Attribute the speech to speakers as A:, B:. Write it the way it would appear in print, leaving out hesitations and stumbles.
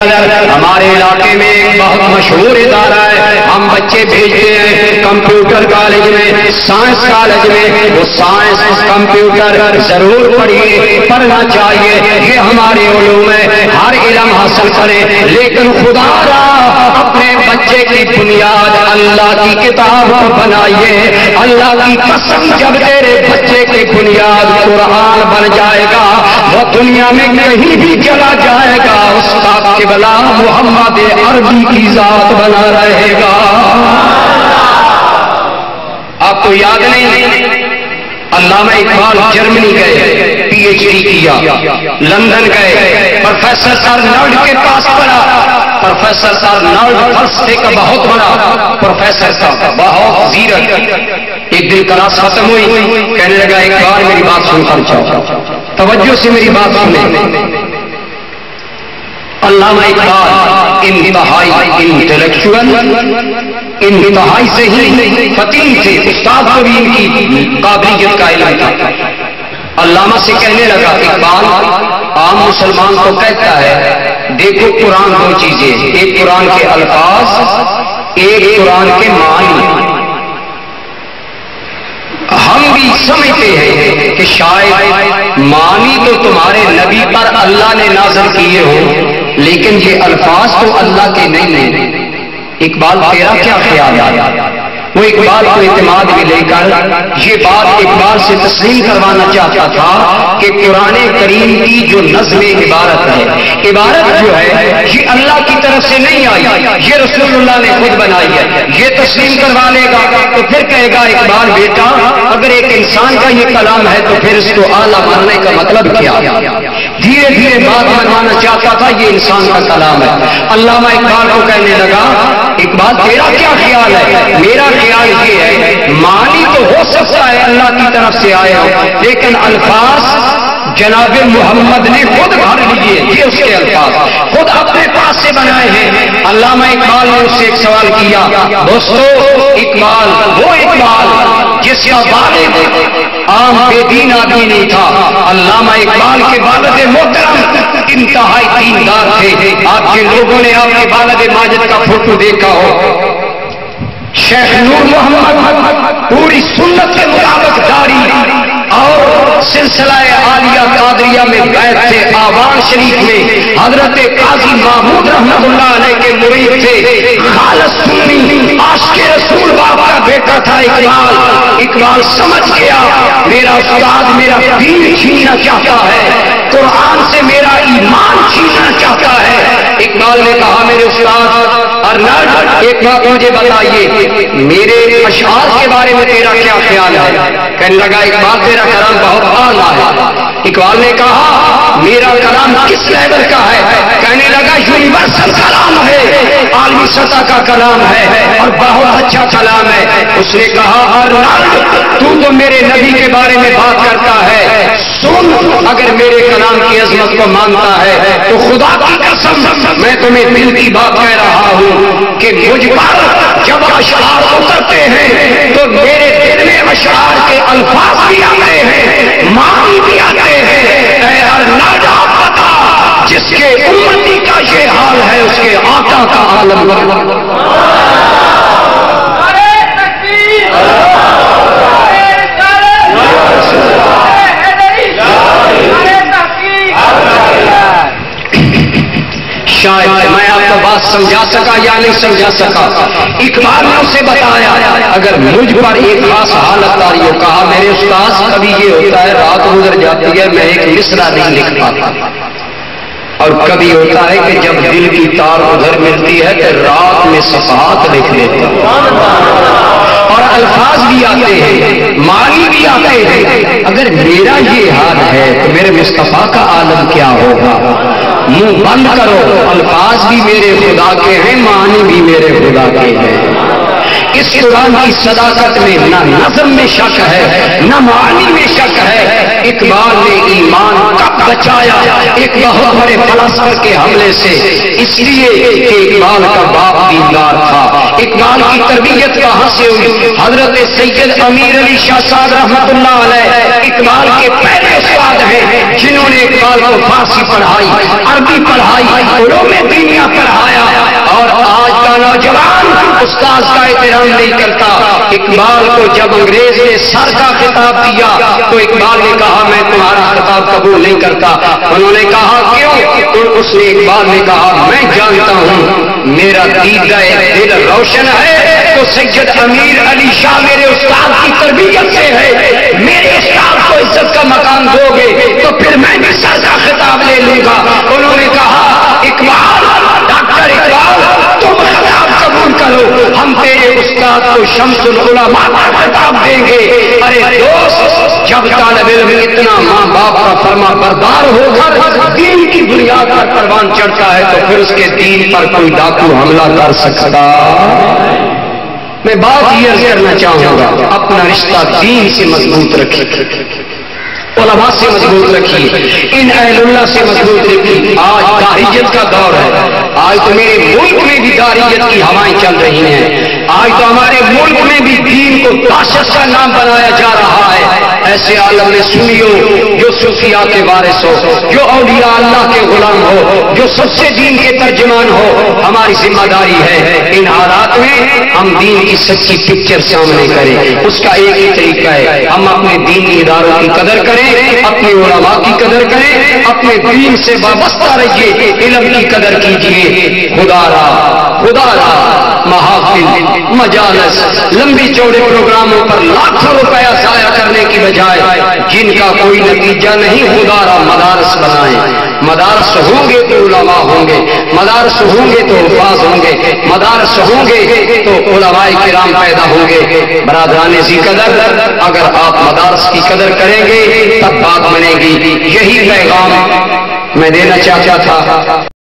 A: ہمارے علاقے میں ایک بہت مشہور ادارہ ہے، ہم بچے بھیجتے ہیں کمپیوٹر کالج میں، سائنس کالج میں، وہ سائنس کمپیوٹر ضرور پڑھیے، پڑھنا چاہیے، یہ ہمارے علوم ہے، ہر علم حاصل کریں، لیکن خدا را اپنے بچے کی بنیاد اللہ کی کتاب پر بنائیے۔ اللہ کی قسم جب تیرے بچے کی بنیاد قرآن بن جائے گا، وہ دنیا میں کہیں بھی چلا جائے گا، استاد کے بلا محمد عربی کی ذات بنا رہے گا۔ آپ کو یاد نہیں، علامہ اقبال جرمنی گئے، پی ایچ ڈی کیا، لندن گئے، پروفیسر ارنالڈ کے پاس پڑھا، پروفیسر ارنالڈ فلسفے کا بہت بڑا پروفیسر تھا، بہت زیرک۔ ایک دن کلاس ختم ہوئی، کہنے لگا اقبال میری بات سن کر جاؤ، توجہ سے میری بات سنیں۔ علامہ اقبال انتہائی انٹلیکچوئل، انتہائی صحیح فطین تھے، استاد کو بھی ان کی قابلیت کا علم تھا۔ علامہ سے کہنے لگا اقبال عام مسلمان کو کہتا ہے دیکھو قرآن دو چیزیں، ایک قرآن کے الفاظ، ایک قرآن کے معنی۔ ہم بھی سمجھتے ہیں کہ شاید معنی تو تمہارے نبی پر اللہ نے نازل کیے ہوں، لیکن یہ الفاظ تو اللہ کے نہیں ہیں۔ اقبال تیرا کیا خیال ہے؟ وہ اقبال کو اعتماد میں لے کر یہ بات اقبال سے تسلیم کروانا چاہتا تھا کہ قرآن کریم کی جو نظم عبارت ہے، عبارت جو ہے یہ اللہ کی طرف سے نہیں آئی، یہ رسول اللہ نے خود بنائی ہے۔ یہ تسلیم کروا لے گا تو پھر کہے گا اقبال بیٹا اگر ایک انسان کا یہ کلام ہے تو پھر اس کو اعلیٰ کرنے کا مطلب کیا؟ دھیرے دھیرے بات منوانا چاہتا تھا یہ انسان کا کلام ہے۔ علامہ اقبال کو کہنے لگا اقبال تیرا کیا خیال ہے؟ میرا خیال یہ ہے معنی تو ہو سکتا ہے اللہ کی طرف سے آئے ہو، لیکن الفاظ جناب محمد نے خود گھڑ لیے، یہ اس کے الفاظ خود اپنے پاس سے بنائے ہیں۔ علامہ اقبال نے اس سے ایک سوال کیا، دوستو اقبال وہ اقبال جس کا والد عام بے دین آدمی نہیں تھا، علامہ اقبال کے والد محترم انتہائی دیندار تھے۔ آپ کے لوگوں نے آپ کے والد ماجد کا فوٹو دیکھا ہو، شیخ نور محمد پوری سنت کے مطابق داڑھی اور سلسلہ عالیہ قادریہ میں بیعت تھے، آوان شریف میں حضرت قاضی محمود رحمۃ اللہ علیہ کے مرید تھے، خالص سنی عاشق رسول باپ کا بیٹا تھا اقبال۔ اقبال سمجھ گیا میرا استاد میرا دین چھیننا چاہتا ہے، قرآن سے میرا ایمان چھیننا چاہتا ہے۔ اقبال نے کہا میرے استاد ارنالڈ ایک بات مجھے بتائیے، میرے اشعار کے بارے میں تیرا کیا خیال ہے؟ کہنے لگا اقبال تیرا کلام بہت اعلیٰ ہے۔ اقبال نے کہا میرا کلام کس لیول کا ہے؟ کہنے لگا یونیورسل کلام ہے، عالمی سطح کا کلام ہے اور بہت اچھا کلام ہے۔ اس نے کہا ارنالڈ تو میرے نبی کے بارے میں بات کرتا ہے، سن اگر میرے کلام کی عظمت کو مانتا ہے تو خدا کی قسم میں تمہیں دل کی بات کہہ رہا ہوں کہ مجھ پر جب اشعار اترتے ہیں تو میرے دل میں اشعار کے الفاظ بھی آتے ہیں، معنی بھی آتے ہیں۔ اے ارنالڈ آپ بتا جس کے امتی کا یہ حال ہے اس کے آقا کا عالم شاید میں آپ کو بات سمجھا سکا یا نہیں سمجھا سکا۔ اقبال نے اسے بتایا اگر مجھ پر ایک خاص حالت آئی ہو، کہا میرے استاد کبھی یہ ہوتا ہے رات گزر جاتی ہے میں ایک مصرع نہیں لکھ پاتا، اور کبھی ہوتا ہے کہ جب دل کی تار ادھر ملتی ہے تو رات میں صفحات لکھ لیتا ہوں، اور الفاظ بھی آتے ہیں معنی بھی آتے ہیں۔ اگر میرا یہ حال ہے تو میرے مصطفیٰ کا عالم کیا ہوگا؟ منہ بند کرو، الفاظ بھی میرے خدا کے ہیں، معنی بھی میرے خدا کے ہیں۔ اس قرآن کی صداقت میں نہ نظم میں شک ہے نہ معانی میں شک ہے۔ اقبال نے ایمان کب بچایا ایک بہت بڑے فلسفہ کے حملے سے، اس لیے کہ اقبال کا باپ دیندار تھا۔ اقبال کی تربیت کہاں سے ہوئی؟ حضرت سید امیر علی شاہ صاحب رحمۃ اللہ علیہ اقبال کے پہلے استاد ہیں، جنہوں نے اقبال کو فارسی پڑھائی، عربی پڑھائی، علوم دینیا پڑھایا۔ اور آج کا نوجوان استاد کا احترام نہیں کرتا۔ اقبال کو جب انگریز نے سر کا خطاب دیا تو اقبال نے کہا میں تمہارا خطاب قبول نہیں کرتا۔ انہوں نے کہا کیوں؟ تو اس نے اقبال نے کہا میں جانتا ہوں میرا دیدہ دل روشن ہے تو سید امیر علی شاہ میرے استاد کی تربیت سے ہے، میرے استاد کو عزت کا مقام دو گے تو پھر میں بھی سر کا خطاب لے لوں گا۔ انہوں نے کہا اقبال، ڈاکٹر اقبال تم خطاب قبول کرو، ہم تیرے استاد کو شمس العلماء کا خطاب دیں گے۔ ارے دوست، جب طالب علم اتنا ماں باپ کا فرما بردار ہو کر دین کی بنیاد پر پروان چڑھتا ہے تو پھر اس کے دین پر کوئی ڈاکو حملہ کر سکتا؟ میں بات یہ عرض کرنا چاہوں گا، اپنا رشتہ دین سے مضبوط رکھیے، علماء سے مضبوط رکھیے، ان اہل اللہ سے مضبوط رکھیے۔ آج داہریت کا دور ہے، آج تو میرے ملک میں بھی داہریت کی ہوائیں چل رہی ہیں، آج تو ہمارے ملک میں بھی دین کو دہشت کا نام بنایا جا رہا ہے۔ ایسے عالم میں سنیو جو صوفیاء کے وارث ہو، جو اولیاء اللہ کے غلام ہو، جو سب سے دین کے ترجمان ہو، ہماری ذمہ داری ہے ان حالات میں ہم دین کی سچی پکچر سامنے کریں۔ اس کا ایک ہی طریقہ ہے، ہم اپنے دینی اداروں کی قدر کریں، اپنے علماء کی قدر کریں، اپنے دین سے وابستہ رہیے، علم کی قدر کیجیے۔ خدا را محافل، مجالس، لمبی چوڑے پروگراموں پر لاکھوں روپیہ ضائع کرنے کی بجائے جن کا کوئی نتیجہ نہیں، خدا را مدارس بنائیں۔ مدارس ہوں گے تو علماء ہوں گے، مدارس ہوں گے تو حفاظ ہوں گے، مدارس ہوں گے تو علماء کرام پیدا ہوں گے۔ برادران ذی قدر، اگر آپ مدارس کی قدر کریں گے تب بات بنے گی۔ یہی پیغام میں دینا چاہتا تھا۔